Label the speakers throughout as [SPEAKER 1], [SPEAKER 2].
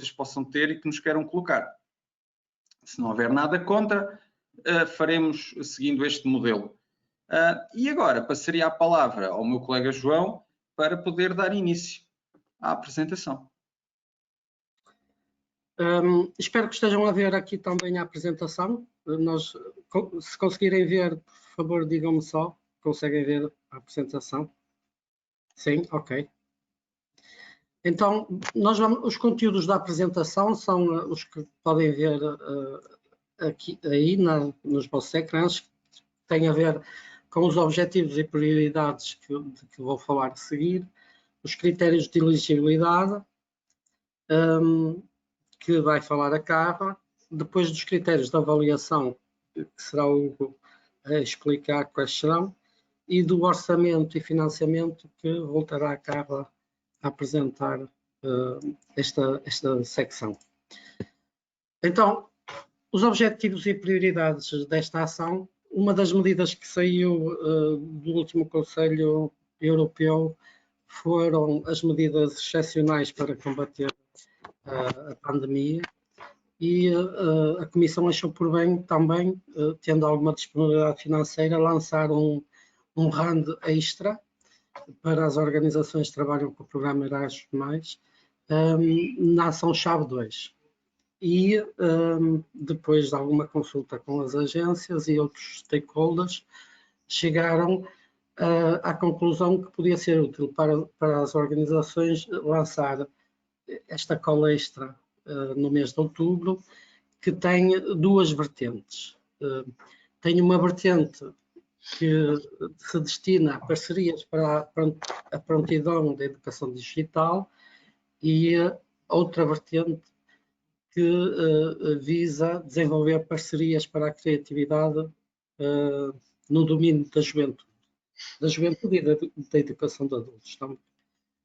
[SPEAKER 1] vocês possam ter e que nos queiram colocar. Se não houver nada contra, faremos seguindo este modelo. E agora passaria a palavra ao meu colega João para poder dar início à apresentação.
[SPEAKER 2] Espero que estejam a ver aqui também a apresentação. Se conseguirem ver, por favor, digam-me só. Conseguem ver a apresentação? Sim, ok. Então, os conteúdos da apresentação são os que podem ver aqui, aí nos vossos ecrãs, que têm a ver com os objetivos e prioridades de que vou falar a seguir, os critérios de elegibilidade, que vai falar a Carla, depois dos critérios de avaliação, que será o Hugo a explicar quais serão, e do orçamento e financiamento, que voltará a Carla a apresentar esta secção. Então, os objetivos e prioridades desta ação, uma das medidas que saiu do último Conselho Europeu foram as medidas excepcionais para combater a pandemia, e a Comissão achou por bem também, tendo alguma disponibilidade financeira, lançar um RAND extra para as organizações que trabalham com o programa Erasmus+, na ação-chave 2. E depois de alguma consulta com as agências e outros stakeholders, chegaram à conclusão que podia ser útil para as organizações lançar esta cola extra no mês de outubro, que tem duas vertentes. Tem uma vertente que se destina a parcerias para a prontidão da educação digital, e outra vertente que visa desenvolver parcerias para a criatividade no domínio da juventude e da educação de adultos também.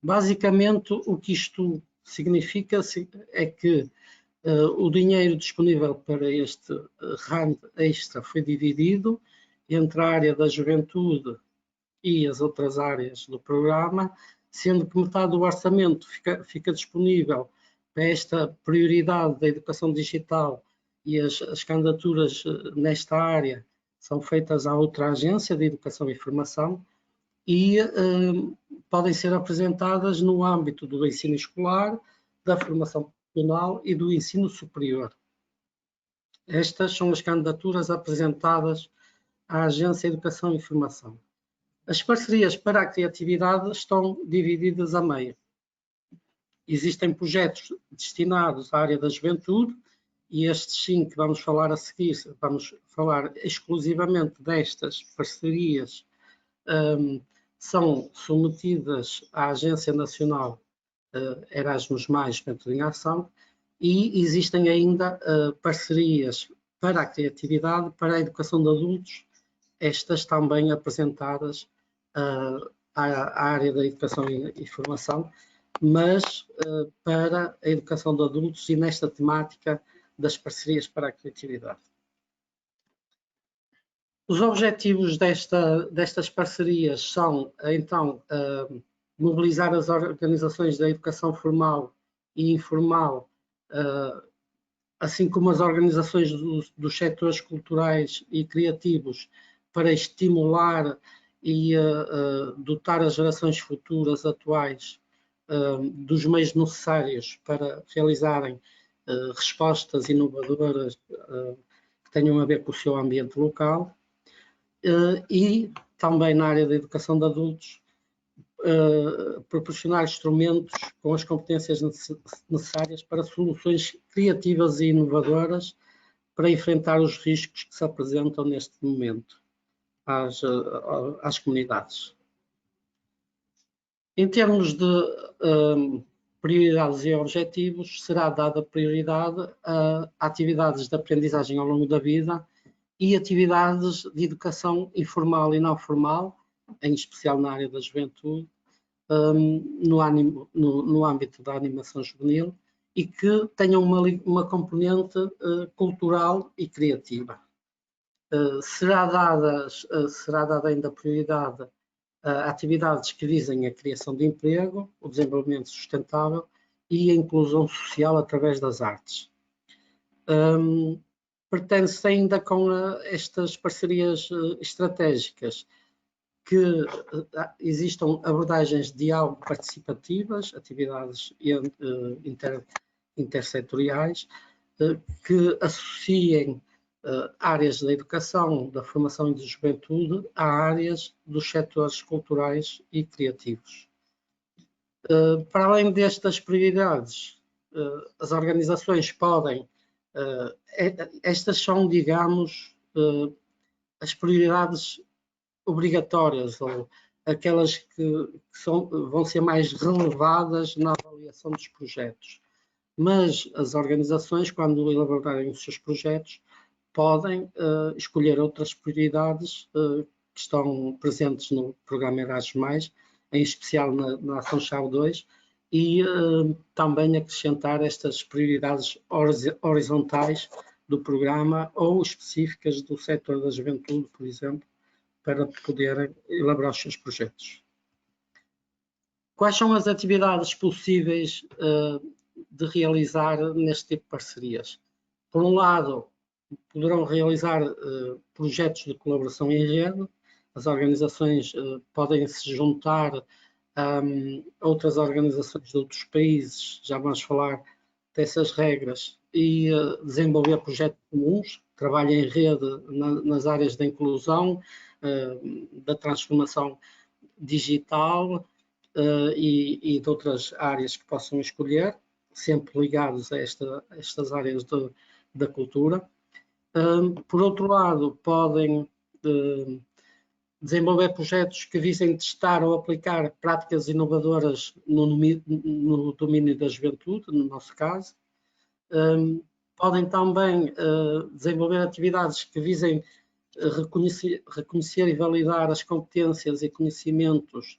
[SPEAKER 2] Basicamente, o que isto significa é que o dinheiro disponível para este RAND extra foi dividido entre a área da juventude e as outras áreas do programa, sendo que metade do orçamento fica disponível para esta prioridade da educação digital, e as candidaturas nesta área são feitas à outra agência de educação e formação, e podem ser apresentadas no âmbito do ensino escolar, da formação profissional e do ensino superior. Estas são as candidaturas apresentadas à Agência de Educação e Formação. As parcerias para a criatividade estão divididas a meio. Existem projetos destinados à área da juventude, e estes sim que vamos falar a seguir, vamos falar exclusivamente destas parcerias, são submetidas à Agência Nacional Erasmus+, Juventude em Ação, e existem ainda parcerias para a criatividade, para a educação de adultos, estas também apresentadas à área da educação e formação, mas para a educação de adultos e nesta temática das parcerias para a criatividade. Os objetivos destas parcerias são, então, mobilizar as organizações da educação formal e informal, assim como as organizações dos setores culturais e criativos, para estimular e dotar as gerações futuras, atuais, dos meios necessários para realizarem respostas inovadoras que tenham a ver com o seu ambiente local, e também na área da educação de adultos, proporcionar instrumentos com as competências necessárias para soluções criativas e inovadoras para enfrentar os riscos que se apresentam neste momento às comunidades. Em termos de prioridades e objetivos, será dada prioridade a atividades de aprendizagem ao longo da vida e atividades de educação informal e não formal, em especial na área da juventude, no âmbito da animação juvenil, e que tenham uma componente cultural e criativa. Será dada ainda prioridade a atividades que visem a criação de emprego, o desenvolvimento sustentável e a inclusão social através das artes. Pretende-se ainda com estas parcerias estratégicas que existam abordagens de diálogo participativas, atividades intersetoriais, que associem áreas da educação, da formação e da juventude a áreas dos setores culturais e criativos. Para além destas prioridades, as organizações podem, estas são, digamos, as prioridades obrigatórias ou aquelas que vão ser mais relevadas na avaliação dos projetos. Mas as organizações, quando elaborarem os seus projetos, podem escolher outras prioridades que estão presentes no programa Erasmus+, em especial na Ação-Chave 2, e também acrescentar estas prioridades horizontais do programa ou específicas do setor da juventude, por exemplo, para poderem elaborar os seus projetos. Quais são as atividades possíveis de realizar neste tipo de parcerias? Por um lado, poderão realizar projetos de colaboração em rede. As organizações podem se juntar a outras organizações de outros países, já vamos falar dessas regras, e desenvolver projetos comuns, trabalho em rede nas áreas da inclusão, da transformação digital e de outras áreas que possam escolher, sempre ligados a estas áreas da cultura. Por outro lado, podem desenvolver projetos que visem testar ou aplicar práticas inovadoras no domínio da juventude, no nosso caso. Podem também desenvolver atividades que visem reconhecer e validar as competências e conhecimentos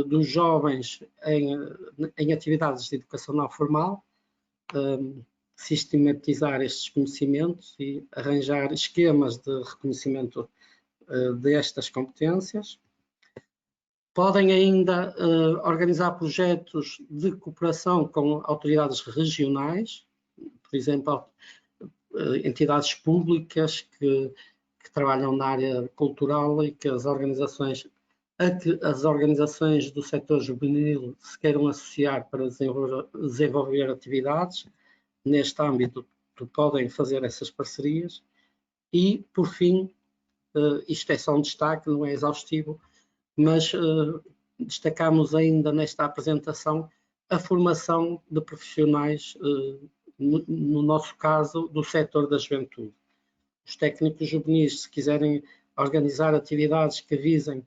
[SPEAKER 2] dos jovens em atividades de educação não formal, sistematizar estes conhecimentos e arranjar esquemas de reconhecimento destas competências. Podem ainda organizar projetos de cooperação com autoridades regionais, por exemplo, entidades públicas que trabalham na área cultural e que as organizações do setor juvenil se queiram associar para desenvolver atividades neste âmbito, podem fazer essas parcerias. E, por fim, isto é só um destaque, não é exaustivo, mas destacamos ainda nesta apresentação a formação de profissionais, no nosso caso, do setor da juventude. Os técnicos juvenis, se quiserem organizar atividades que visem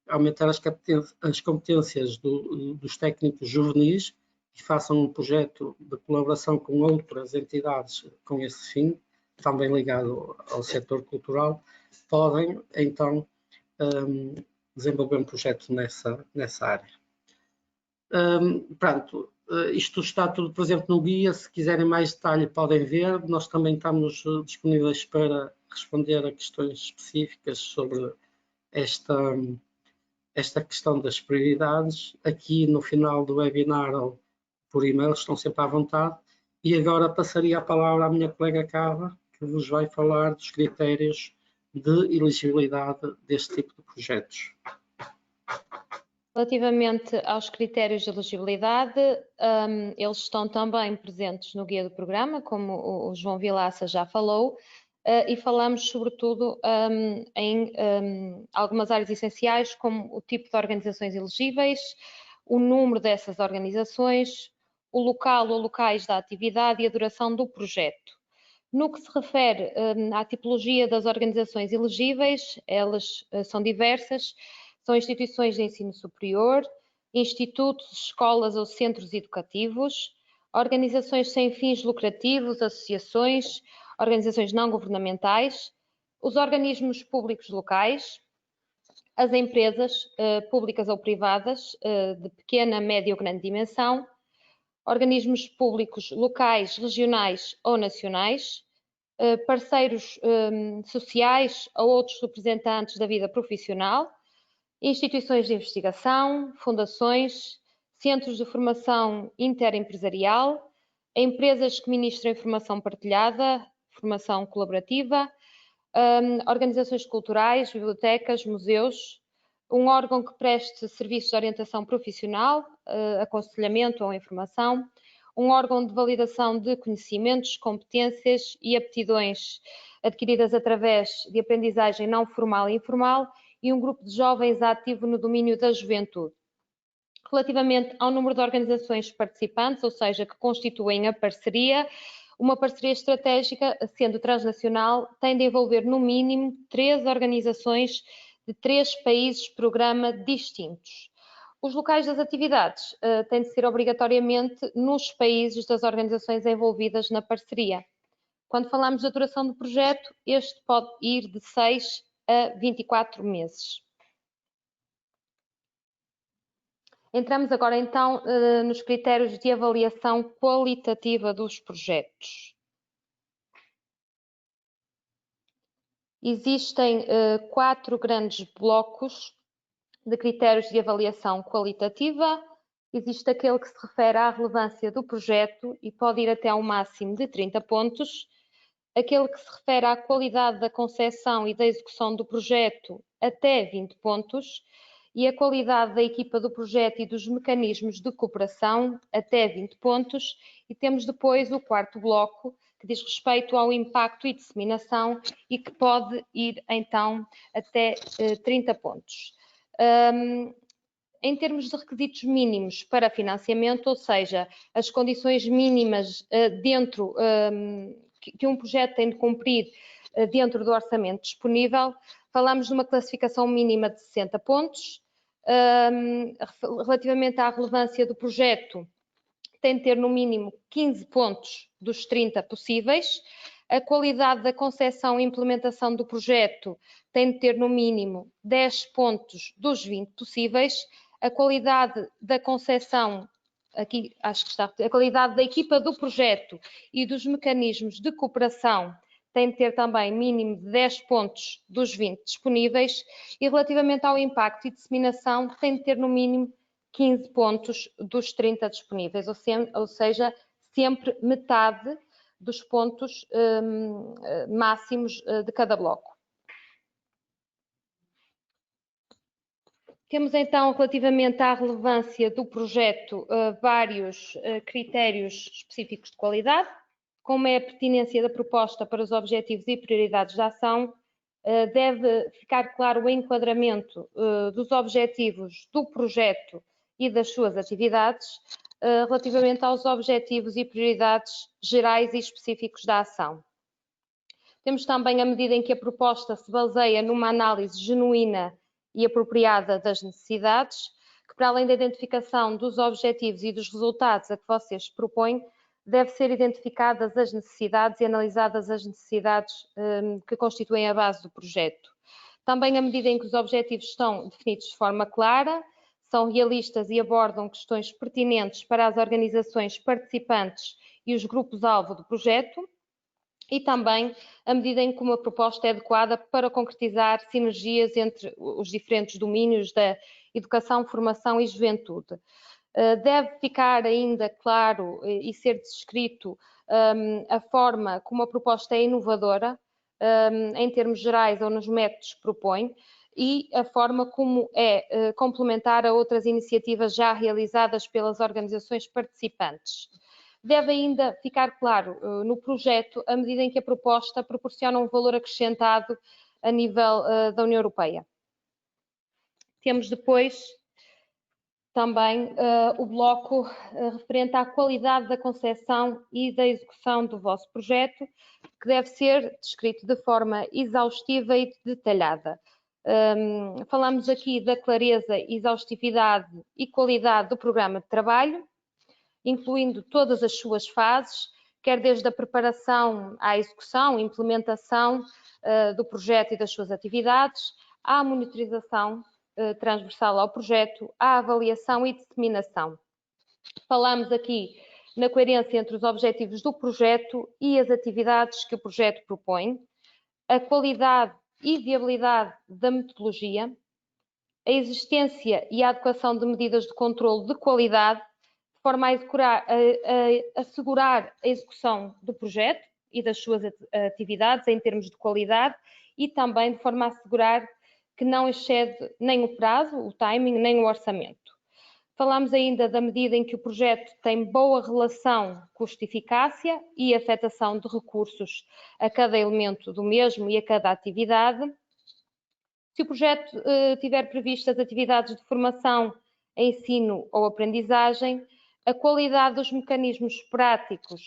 [SPEAKER 2] aumentar as competências dos técnicos juvenis e façam um projeto de colaboração com outras entidades com esse fim, também ligado ao setor cultural, podem então desenvolver um projeto nessa área. Pronto, isto está tudo presente no guia, se quiserem mais detalhe podem ver, nós também estamos disponíveis para responder a questões específicas sobre esta questão das prioridades. Aqui no final do webinar ou por e-mail estão sempre à vontade. E agora passaria a palavra à minha colega Carla, que vos vai falar dos critérios de elegibilidade deste tipo de projetos.
[SPEAKER 3] Relativamente aos critérios de elegibilidade, eles estão também presentes no guia do programa, como o João Vilaça já falou, e falamos sobretudo em algumas áreas essenciais, como o tipo de organizações elegíveis, o número dessas organizações, o local ou locais da atividade e a duração do projeto. No que se refere à tipologia das organizações elegíveis, elas são diversas, são instituições de ensino superior, institutos, escolas ou centros educativos, organizações sem fins lucrativos, associações, organizações não governamentais, os organismos públicos locais, as empresas públicas ou privadas de pequena, média ou grande dimensão, organismos públicos locais, regionais ou nacionais, parceiros sociais ou outros representantes da vida profissional, instituições de investigação, fundações, centros de formação interempresarial, empresas que ministram informação partilhada, formação colaborativa, organizações culturais, bibliotecas, museus, um órgão que preste serviços de orientação profissional, aconselhamento ou informação, um órgão de validação de conhecimentos, competências e aptidões adquiridas através de aprendizagem não formal e informal e um grupo de jovens ativo no domínio da juventude. Relativamente ao número de organizações participantes, ou seja, que constituem a parceria, uma parceria estratégica, sendo transnacional, tem de envolver no mínimo 3 organizações de 3 países-programa distintos. Os locais das atividades têm de ser obrigatoriamente nos países das organizações envolvidas na parceria. Quando falamos da duração do projeto, este pode ir de 6 a 24 meses. Entramos agora então nos critérios de avaliação qualitativa dos projetos. Existem 4 grandes blocos de critérios de avaliação qualitativa. Existe aquele que se refere à relevância do projeto e pode ir até um máximo de 30 pontos. Aquele que se refere à qualidade da concepção e da execução do projeto, até 20 pontos. E a qualidade da equipa do projeto e dos mecanismos de cooperação, até 20 pontos. E temos depois o 4º bloco, que diz respeito ao impacto e disseminação e que pode ir, então, até 30 pontos. Em termos de requisitos mínimos para financiamento, ou seja, as condições mínimas dentro que um projeto tem de cumprir dentro do orçamento disponível, falamos de uma classificação mínima de 60 pontos. Relativamente à relevância do projeto, tem de ter no mínimo 15 pontos dos 30 possíveis. A qualidade da concepção e implementação do projeto tem de ter no mínimo 10 pontos dos 20 possíveis. A qualidade da concepção, aqui acho que está, a qualidade da equipa do projeto e dos mecanismos de cooperação tem de ter também mínimo de 10 pontos dos 20 disponíveis e relativamente ao impacto e disseminação tem de ter no mínimo 15 pontos dos 30 disponíveis, ou seja, sempre metade dos pontos máximos de cada bloco. Temos então, relativamente à relevância do projeto, vários critérios específicos de qualidade, como é a pertinência da proposta para os objetivos e prioridades da ação, deve ficar claro o enquadramento dos objetivos do projeto e das suas atividades, relativamente aos objetivos e prioridades gerais e específicos da ação. Temos também a medida em que a proposta se baseia numa análise genuína e apropriada das necessidades, que para além da identificação dos objetivos e dos resultados a que vocês propõem, deve ser identificadas as necessidades e analisadas as necessidades que constituem a base do projeto. Também à medida em que os objetivos estão definidos de forma clara, são realistas e abordam questões pertinentes para as organizações participantes e os grupos-alvo do projeto, e também à medida em que uma proposta é adequada para concretizar sinergias entre os diferentes domínios da educação, formação e juventude. Deve ficar ainda claro e ser descrito a forma como a proposta é inovadora, em termos gerais ou nos métodos que propõe, e a forma como é complementar a outras iniciativas já realizadas pelas organizações participantes. Deve ainda ficar claro no projeto a medida em que a proposta proporciona um valor acrescentado a nível da União Europeia. Temos depois também o bloco referente à qualidade da concepção e da execução do vosso projeto, que deve ser descrito de forma exaustiva e detalhada. Falamos aqui da clareza, exaustividade e qualidade do programa de trabalho, incluindo todas as suas fases, quer desde a preparação à execução, implementação do projeto e das suas atividades, à monitorização transversal ao projeto, à avaliação e disseminação. Falamos aqui na coerência entre os objetivos do projeto e as atividades que o projeto propõe, a qualidade e viabilidade da metodologia, a existência e a adequação de medidas de controlo de qualidade, de forma a assegurar a execução do projeto e das suas atividades em termos de qualidade e também de forma a assegurar que não excede nem o prazo, o timing, nem o orçamento. Falamos ainda da medida em que o projeto tem boa relação custo-eficácia e afetação de recursos a cada elemento do mesmo e a cada atividade. Se o projeto tiver previstas atividades de formação, ensino ou aprendizagem, a qualidade dos mecanismos práticos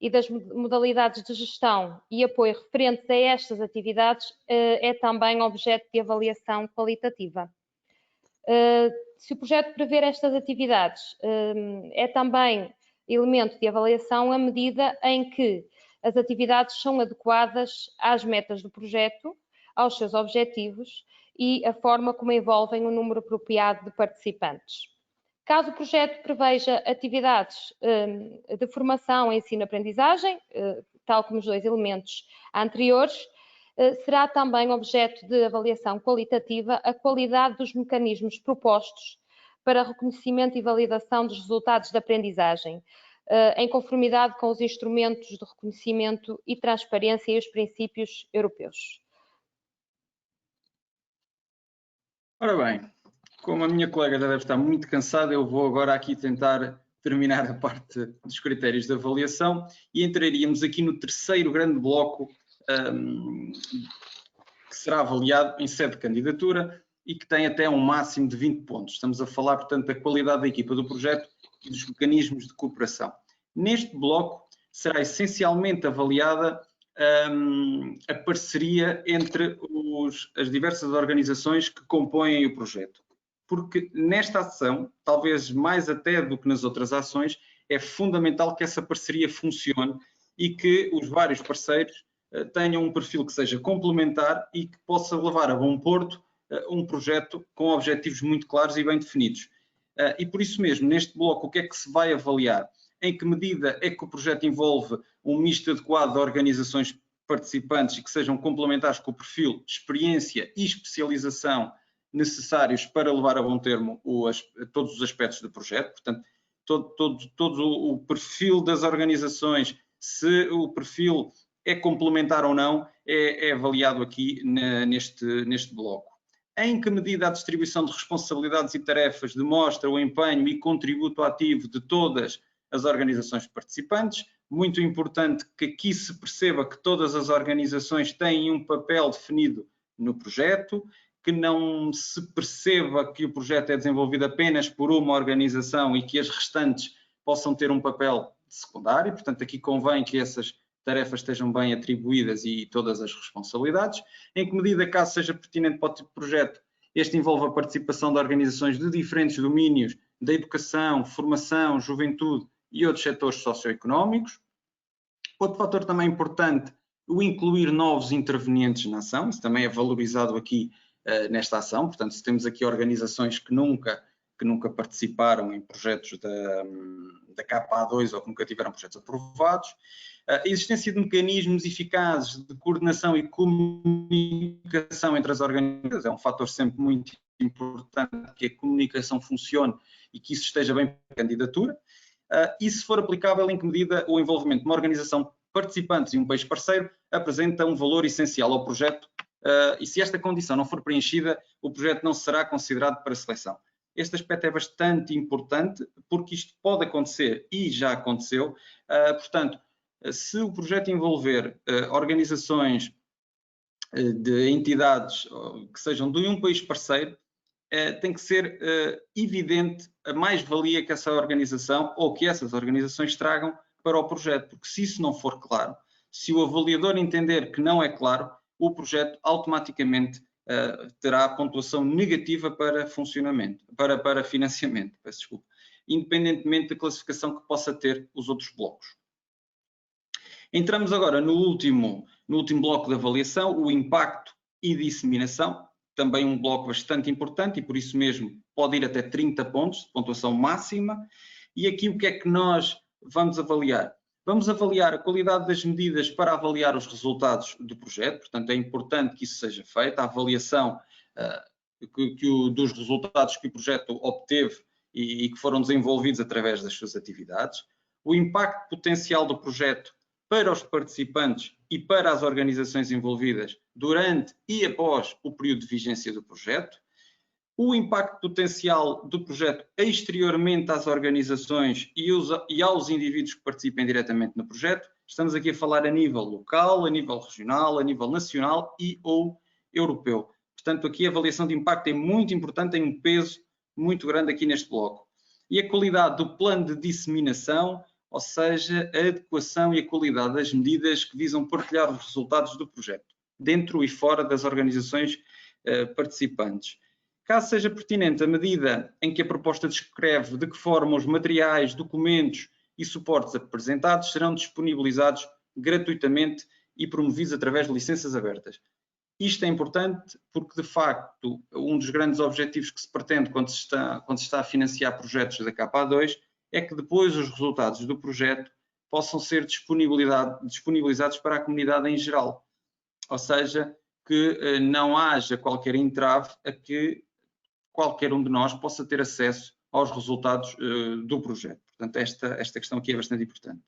[SPEAKER 3] e das modalidades de gestão e apoio referentes a estas atividades é também objeto de avaliação qualitativa. Se o projeto prever estas atividades, é também elemento de avaliação à medida em que as atividades são adequadas às metas do projeto, aos seus objetivos e a forma como envolvem o número apropriado de participantes. Caso o projeto preveja atividades de formação, ensino e aprendizagem, tal como os dois elementos anteriores, será também objeto de avaliação qualitativa a qualidade dos mecanismos propostos para reconhecimento e validação dos resultados da aprendizagem, em conformidade com os instrumentos de reconhecimento e transparência e os princípios europeus.
[SPEAKER 1] Ora bem, como a minha colega já deve estar muito cansada, eu vou agora aqui tentar terminar a parte dos critérios de avaliação e entraríamos aqui no terceiro grande bloco que será avaliado em sede de candidatura e que tem até um máximo de 20 pontos. Estamos a falar, portanto, da qualidade da equipa do projeto e dos mecanismos de cooperação. Neste bloco será essencialmente avaliada a parceria entre as diversas organizações que compõem o projeto. Porque nesta ação, talvez mais até do que nas outras ações, é fundamental que essa parceria funcione e que os vários parceiros tenham um perfil que seja complementar e que possa levar a bom porto um projeto com objetivos muito claros e bem definidos. E por isso mesmo, neste bloco, o que é que se vai avaliar? Em que medida é que o projeto envolve um misto adequado de organizações participantes e que sejam complementares com o perfil, experiência e especialização necessários para levar a bom termo todos os aspectos do projeto. Portanto, todo o perfil das organizações, se o perfil é complementar ou não, é avaliado aqui neste bloco. Em que medida a distribuição de responsabilidades e tarefas demonstra o empenho e contributo ativo de todas as organizações participantes? Muito importante que aqui se perceba que todas as organizações têm um papel definido no projeto, que não se perceba que o projeto é desenvolvido apenas por uma organização e que as restantes possam ter um papel secundário. Portanto, aqui convém que essas tarefas estejam bem atribuídas e todas as responsabilidades. Em que medida, caso seja pertinente para o tipo de projeto, este envolve a participação de organizações de diferentes domínios da educação, formação, juventude e outros setores socioeconómicos. Outro fator também importante, o incluir novos intervenientes na ação. Isso também é valorizado aqui nesta ação. Portanto, se temos aqui organizações que nunca participaram em projetos da KPA2 ou que nunca tiveram projetos aprovados. A existência de mecanismos eficazes de coordenação e comunicação entre as organizações é um fator sempre muito importante, que a comunicação funcione e que isso esteja bem para a candidatura. E se for aplicável, em que medida o envolvimento de uma organização participantes e um país parceiro apresenta um valor essencial ao projeto, e se esta condição não for preenchida, o projeto não será considerado para seleção. Este aspecto é bastante importante porque isto pode acontecer e já aconteceu. Portanto, se o projeto envolver organizações de entidades que sejam de um país parceiro, tem que ser evidente a mais-valia que essa organização ou que essas organizações tragam para o projeto, porque se isso não for claro, se o avaliador entender que não é claro, o projeto automaticamente terá pontuação negativa para funcionamento, para financiamento, peço desculpa, independentemente da classificação que possa ter os outros blocos. Entramos agora no último bloco de avaliação, o impacto e disseminação, também um bloco bastante importante e por isso mesmo pode ir até 30 pontos de pontuação máxima. E aqui o que é que nós vamos avaliar? Vamos avaliar a qualidade das medidas para avaliar os resultados do projeto, portanto é importante que isso seja feito. A avaliação dos resultados que o projeto obteve e que foram desenvolvidos através das suas atividades, o impacto potencial do projeto para os participantes e para as organizações envolvidas durante e após o período de vigência do projeto, o impacto potencial do projeto exteriormente às organizações e aos indivíduos que participem diretamente no projeto. Estamos aqui a falar a nível local, a nível regional, a nível nacional e ou europeu. Portanto, aqui a avaliação de impacto é muito importante, tem um peso muito grande aqui neste bloco. E a qualidade do plano de disseminação, ou seja, a adequação e a qualidade das medidas que visam partilhar os resultados do projeto, dentro e fora das organizações participantes. Caso seja pertinente a medida em que a proposta descreve de que forma os materiais, documentos e suportes apresentados serão disponibilizados gratuitamente e promovidos através de licenças abertas. Isto é importante porque, de facto, um dos grandes objetivos que se pretende quando se está a financiar projetos da KA2 é que depois os resultados do projeto possam ser disponibilizados para a comunidade em geral. Ou seja, que não haja qualquer entrave a que qualquer um de nós possa ter acesso aos resultados do projeto. Portanto, esta questão aqui é bastante importante.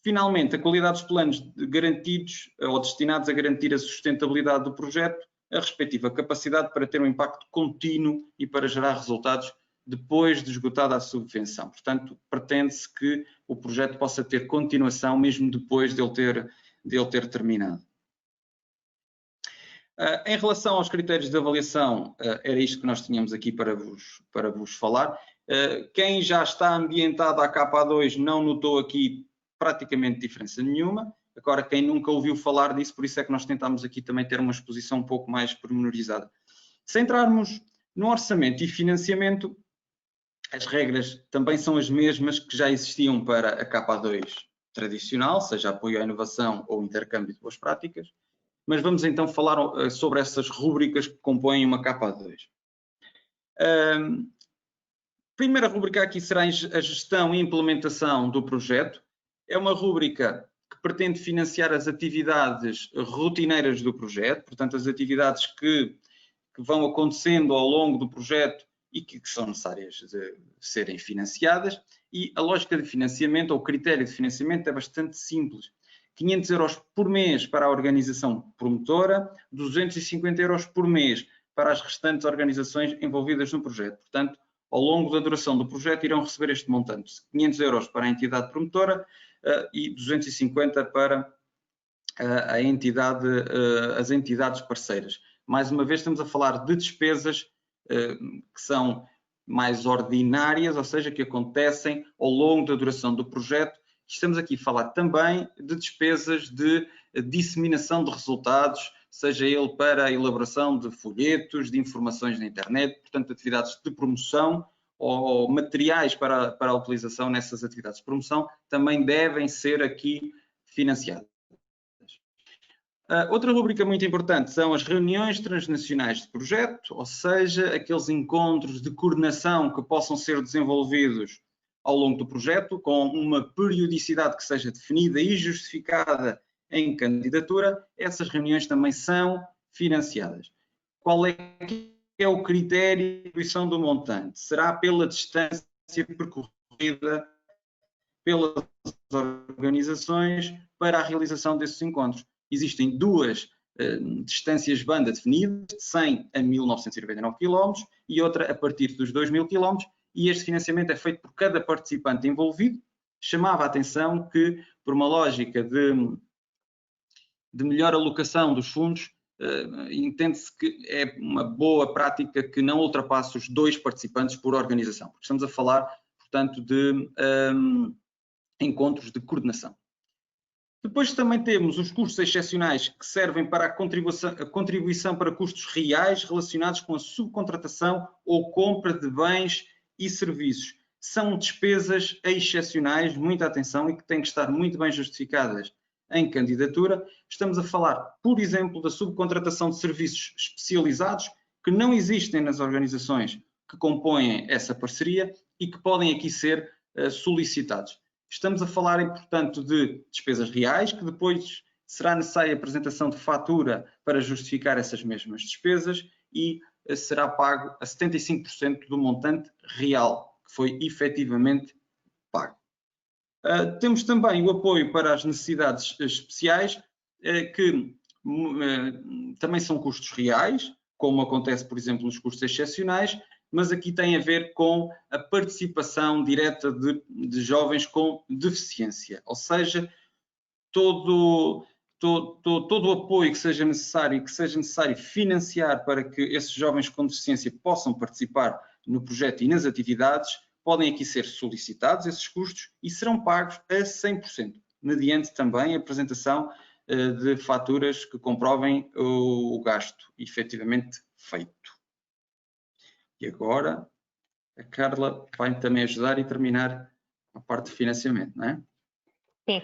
[SPEAKER 1] Finalmente, a qualidade dos planos garantidos ou destinados a garantir a sustentabilidade do projeto, a respectiva capacidade para ter um impacto contínuo e para gerar resultados depois de esgotada a subvenção. Portanto, pretende-se que o projeto possa ter continuação mesmo depois de ele ter terminado. Em relação aos critérios de avaliação, era isto que nós tínhamos aqui para vos falar. Quem já está ambientado à KA2 não notou aqui praticamente diferença nenhuma. Agora, quem nunca ouviu falar disso, por isso é que nós tentamos aqui também ter uma exposição um pouco mais pormenorizada. Se entrarmos no orçamento e financiamento, as regras também são as mesmas que já existiam para a KA2 tradicional, seja apoio à inovação ou intercâmbio de boas práticas. Mas vamos então falar sobre essas rúbricas que compõem uma KA2. A primeira rúbrica aqui será a gestão e implementação do projeto. É uma rúbrica que pretende financiar as atividades rotineiras do projeto, portanto, as atividades que vão acontecendo ao longo do projeto e que são necessárias de serem financiadas. E a lógica de financiamento, ou o critério de financiamento, é bastante simples. 500 euros por mês para a organização promotora, 250 euros por mês para as restantes organizações envolvidas no projeto. Portanto, ao longo da duração do projeto irão receber este montante, 500 euros para a entidade promotora e 250 para as entidades parceiras. Mais uma vez estamos a falar de despesas que são mais ordinárias, ou seja, que acontecem ao longo da duração do projeto. Estamos aqui a falar também de despesas de disseminação de resultados, seja ele para a elaboração de folhetos, de informações na internet, portanto, atividades de promoção ou materiais para a utilização nessas atividades de promoção, também devem ser aqui financiadas. Outra rubrica muito importante são as reuniões transnacionais de projeto, ou seja, aqueles encontros de coordenação que possam ser desenvolvidos ao longo do projeto, com uma periodicidade que seja definida e justificada em candidatura. Essas reuniões também são financiadas. Qual é o critério de distribuição do montante? Será pela distância percorrida pelas organizações para a realização desses encontros. Existem duas distâncias banda definidas, de 100 a 1999 km e outra a partir dos 2000 km, e este financiamento é feito por cada participante envolvido. Chamava a atenção que, por uma lógica de melhor alocação dos fundos, entende-se que é uma boa prática que não ultrapasse os 2 participantes por organização, porque estamos a falar, portanto, de encontros de coordenação. Depois também temos os custos excepcionais que servem para a contribuição para custos reais relacionados com a subcontratação ou compra de bens e serviços. São despesas excepcionais, muita atenção, e que têm que estar muito bem justificadas em candidatura. Estamos a falar, por exemplo, da subcontratação de serviços especializados que não existem nas organizações que compõem essa parceria e que podem aqui ser solicitados. Estamos a falar, portanto, de despesas reais, que depois será necessária a apresentação de fatura para justificar essas mesmas despesas, e será pago a 75% do montante real que foi efetivamente pago. Temos também o apoio para as necessidades especiais, que também são custos reais, como acontece, por exemplo, nos custos excepcionais, mas aqui tem a ver com a participação direta de jovens com deficiência, ou seja, todo o apoio que seja necessário financiar para que esses jovens com deficiência possam participar no projeto e nas atividades, podem aqui ser solicitados esses custos e serão pagos a 100%, mediante também a apresentação de faturas que comprovem o gasto efetivamente feito. E agora a Carla vai também ajudar e terminar a parte de financiamento, não é?
[SPEAKER 3] Sim.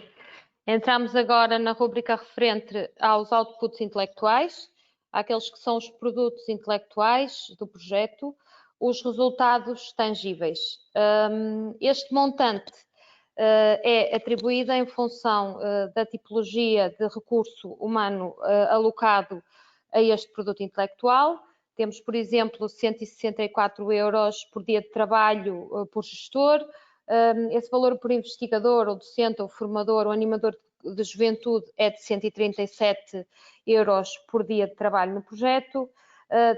[SPEAKER 3] Entramos agora na rúbrica referente aos outputs intelectuais, aqueles que são os produtos intelectuais do projeto, os resultados tangíveis. Este montante é atribuído em função da tipologia de recurso humano alocado a este produto intelectual. Temos, por exemplo, 164 euros por dia de trabalho por gestor. Esse valor por investigador, ou docente, ou formador, ou animador de juventude é de 137 euros por dia de trabalho no projeto.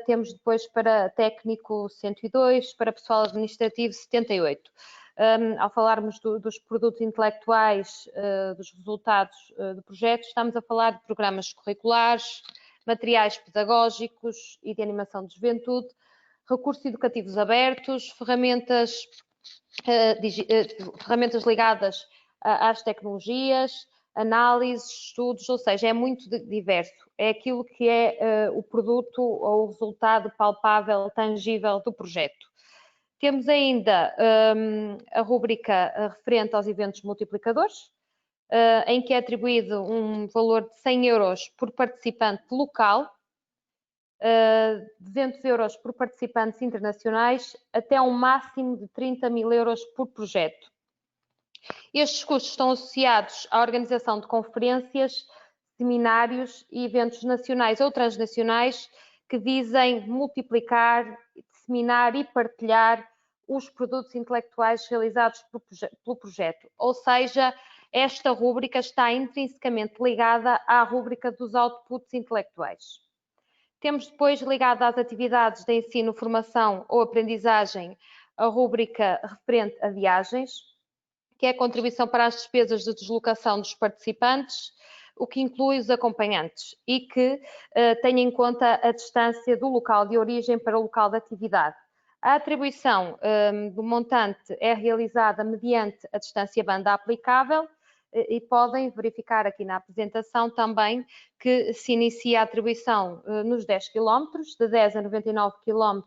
[SPEAKER 3] Temos depois para técnico 102, para pessoal administrativo 78. Ao falarmos dos produtos intelectuais, dos resultados do projeto, estamos a falar de programas curriculares, materiais pedagógicos e de animação de juventude, recursos educativos abertos, ferramentas ligadas às tecnologias, análises, estudos, ou seja, é muito diverso. É aquilo que é o produto ou o resultado palpável, tangível do projeto. Temos ainda a rúbrica referente aos eventos multiplicadores, em que é atribuído um valor de 100 euros por participante local, 200 euros por participantes internacionais, até um máximo de 30 mil euros por projeto. Estes custos estão associados à organização de conferências, seminários e eventos nacionais ou transnacionais que visem multiplicar, disseminar e partilhar os produtos intelectuais realizados pelo projeto. Ou seja, esta rúbrica está intrinsecamente ligada à rúbrica dos outputs intelectuais. Temos depois, ligada às atividades de ensino, formação ou aprendizagem, a rúbrica referente a viagens, que é a contribuição para as despesas de deslocação dos participantes, o que inclui os acompanhantes e que tem em conta a distância do local de origem para o local de atividade. A atribuição do montante é realizada mediante a distância banda aplicável e podem verificar aqui na apresentação também que se inicia a atribuição nos 10 km, de 10 a 99 km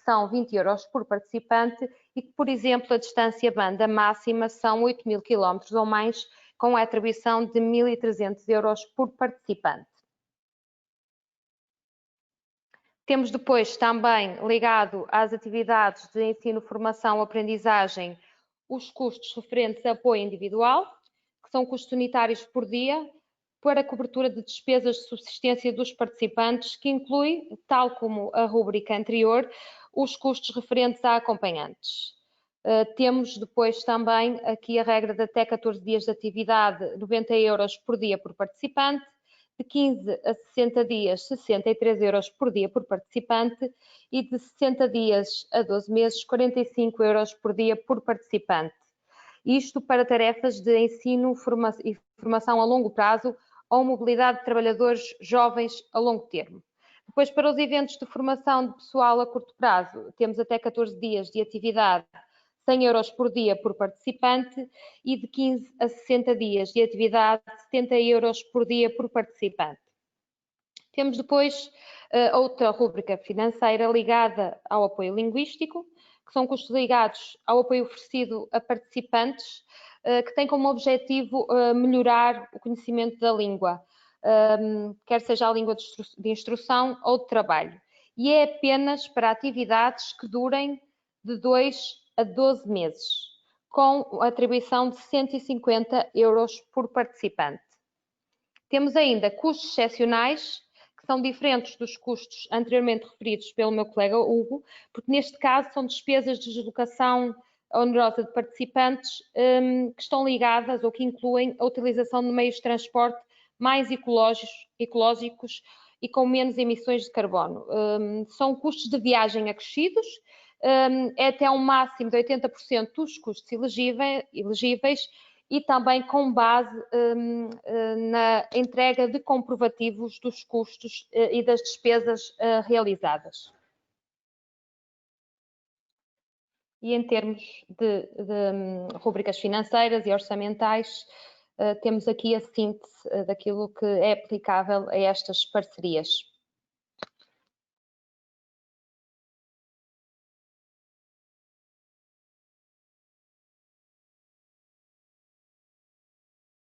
[SPEAKER 3] são 20 euros por participante e que, por exemplo, a distância banda máxima são 8.000 km ou mais, com a atribuição de 1.300 euros por participante. Temos depois também ligado às atividades de ensino, formação, aprendizagem, os custos referentes a apoio individual, que são custos unitários por dia, para a cobertura de despesas de subsistência dos participantes, que inclui, tal como a rúbrica anterior, os custos referentes a acompanhantes. Temos depois também aqui a regra de até 14 dias de atividade, 90 euros por dia por participante, de 15 a 60 dias, 63 euros por dia por participante e de 60 dias a 12 meses, 45 euros por dia por participante. Isto para tarefas de ensino e formação a longo prazo ou mobilidade de trabalhadores jovens a longo termo. Depois, para os eventos de formação de pessoal a curto prazo, temos até 14 dias de atividade, 100 euros por dia por participante e de 15 a 60 dias de atividade, 70 euros por dia por participante. Temos depois outra rúbrica financeira ligada ao apoio linguístico, que são custos ligados ao apoio oferecido a participantes, que tem como objetivo melhorar o conhecimento da língua, quer seja a língua de instrução ou de trabalho. E é apenas para atividades que durem de 2 a 12 meses, com a atribuição de 150 euros por participante. Temos ainda custos excepcionais, que são diferentes dos custos anteriormente referidos pelo meu colega Hugo, porque neste caso são despesas de deslocação onerosa de participantes que estão ligadas ou que incluem a utilização de meios de transporte mais ecológicos e com menos emissões de carbono. São custos de viagem acrescidos, é até um máximo de 80% dos custos elegíveis e também com base na entrega de comprovativos dos custos e das despesas realizadas. E em termos de rubricas financeiras e orçamentais, temos aqui a síntese daquilo que é aplicável a estas parcerias.